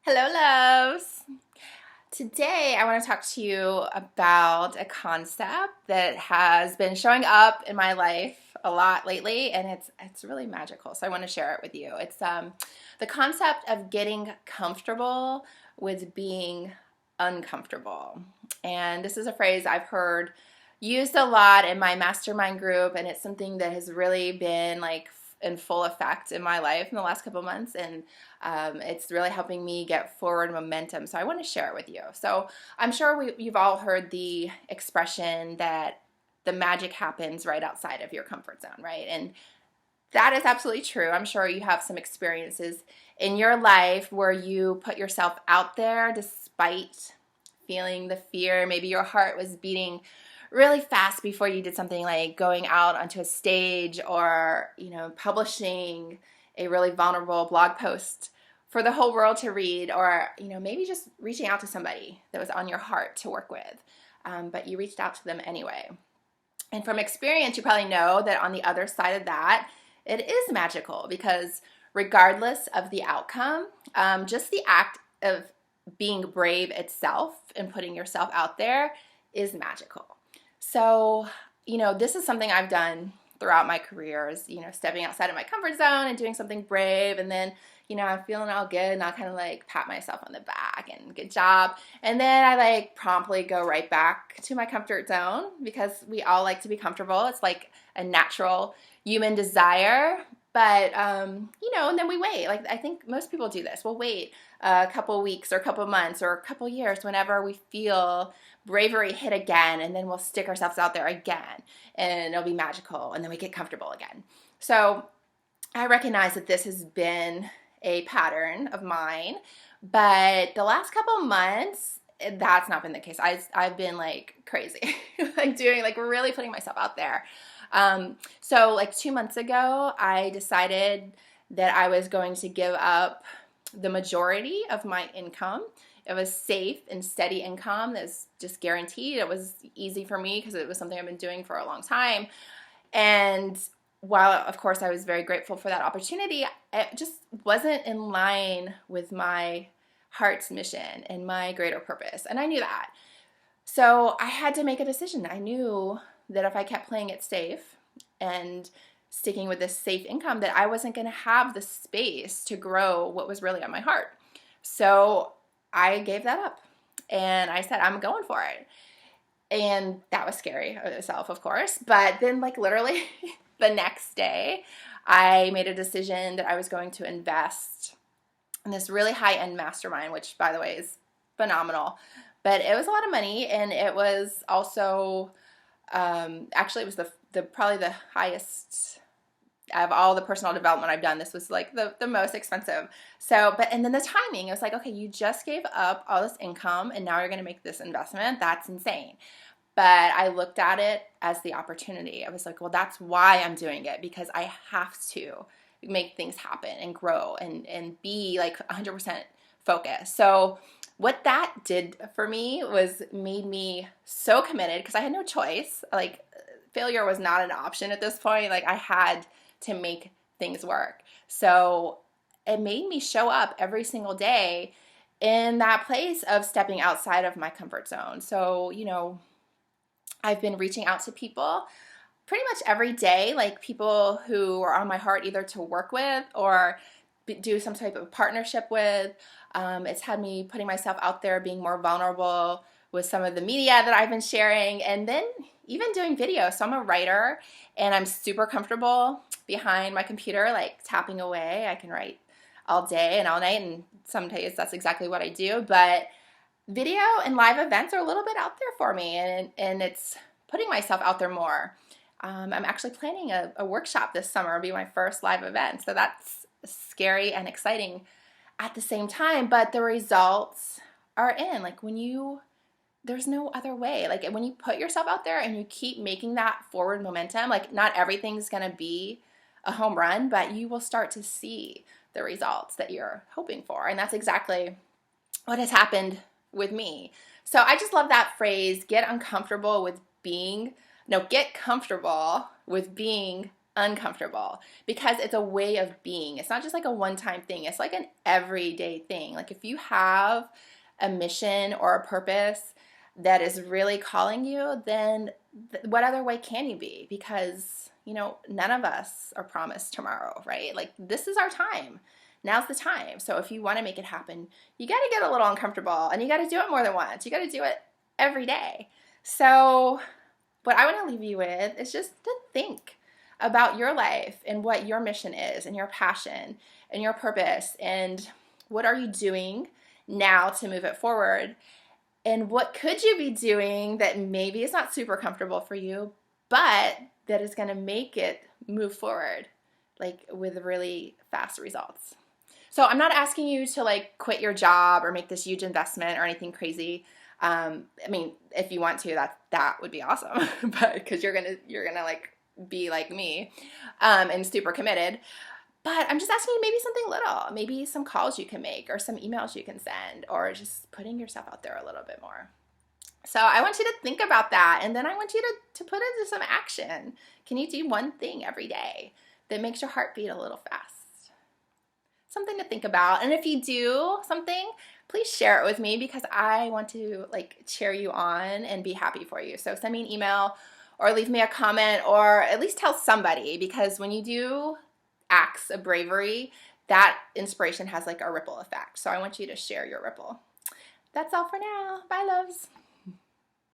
Hello, loves. Today, I want to talk to you about a concept that has been showing up in my life a lot lately, and it's really magical. So I want to share it with you. It's the concept of getting comfortable with being uncomfortable. And this is a phrase I've heard used a lot in my mastermind group, and it's something that has really been like in full effect in my life in the last couple months, and it's really helping me get forward momentum. So I want to share it with you. So I'm sure you've all heard the expression that the magic happens right outside of your comfort zone, right? And that is absolutely true. I'm sure you have some experiences in your life where you put yourself out there despite feeling the fear. Maybe your heart was beating really fast before you did something like going out onto a stage or, publishing a really vulnerable blog post for the whole world to read, or, maybe just reaching out to somebody that was on your heart to work with, but you reached out to them anyway. And from experience, you probably know that on the other side of that, it is magical because regardless of the outcome, just the act of being brave itself and putting yourself out there is magical. So, this is something I've done throughout my careers, stepping outside of my comfort zone and doing something brave. And then, I'm feeling all good and I'll kind of like pat myself on the back and good job. And then I like promptly go right back to my comfort zone because we all like to be comfortable. It's like a natural human desire. But, and then we wait. Like, I think most people do this. We'll wait a couple weeks or a couple months or a couple years whenever we feel bravery hit again, and then we'll stick ourselves out there again, and it'll be magical, and then we get comfortable again. So I recognize that this has been a pattern of mine, but the last couple months, that's not been the case. I've been like crazy, like really putting myself out there. So like 2 months ago, I decided that I was going to give up the majority of my income. It was safe and steady income that's just guaranteed. It was easy for me because it was something I've been doing for a long time. And while, of course, I was very grateful for that opportunity, it just wasn't in line with my heart's mission and my greater purpose. And I knew that. So I had to make a decision. I knew that if I kept playing it safe and sticking with this safe income, that I wasn't going to have the space to grow what was really on my heart. So I gave that up and I said, I'm going for it. And that was scary of itself, of course. But then like literally the next day, I made a decision that I was going to invest in this really high-end mastermind, which by the way is phenomenal. But it was a lot of money, and it was also actually, it was the probably the highest of all the personal development I've done. This was like the most expensive. So, and then the timing, it was like, okay, you just gave up all this income and now you're going to make this investment. That's insane. But I looked at it as the opportunity. I was like, well, that's why I'm doing it, because I have to make things happen and grow and be like 100% focused. So what that did for me was made me so committed because I had no choice. Like, failure was not an option at this point. Like, I had to make things work. So it made me show up every single day in that place of stepping outside of my comfort zone. So, I've been reaching out to people pretty much every day, like people who are on my heart either to work with or do some type of partnership with. It's had me putting myself out there, being more vulnerable with some of the media that I've been sharing, and then even doing video. So I'm a writer and I'm super comfortable behind my computer, like tapping away. I can write all day and all night, and some days that's exactly what I do. But video and live events are a little bit out there for me, and it's putting myself out there more. I'm actually planning a workshop this summer. It'll be my first live event. So that's scary and exciting at the same time, but the results are in. Like there's no other way. Like when you put yourself out there and you keep making that forward momentum, like not everything's going to be a home run, but you will start to see the results that you're hoping for. And that's exactly what has happened with me. So I just love that phrase, get comfortable with being uncomfortable because it's a way of being. It's not just like a one-time thing. It's like an everyday thing. Like if you have a mission or a purpose that is really calling you, then what other way can you be? Because, you know, none of us are promised tomorrow, right? Like this is our time. Now's the time. So if you want to make it happen, you got to get a little uncomfortable, and you got to do it more than once. You got to do it every day. So what I want to leave you with is just to think about your life and what your mission is and your passion and your purpose, and what are you doing now to move it forward, and what could you be doing that maybe is not super comfortable for you, but that is going to make it move forward, like with really fast results. So I'm not asking you to like quit your job or make this huge investment or anything crazy. I mean, if you want to, that would be awesome, but because you're gonna like be like me, and super committed. But I'm just asking you maybe something little, maybe some calls you can make or some emails you can send, or just putting yourself out there a little bit more. So I want you to think about that, and then I want you to put it into some action. Can you do one thing every day that makes your heart beat a little fast? Something to think about. And if you do something, please share it with me, because I want to like cheer you on and be happy for you. So send me an email or leave me a comment, or at least tell somebody, because when you do acts of bravery, that inspiration has like a ripple effect. So I want you to share your ripple. That's all for now. Bye, loves.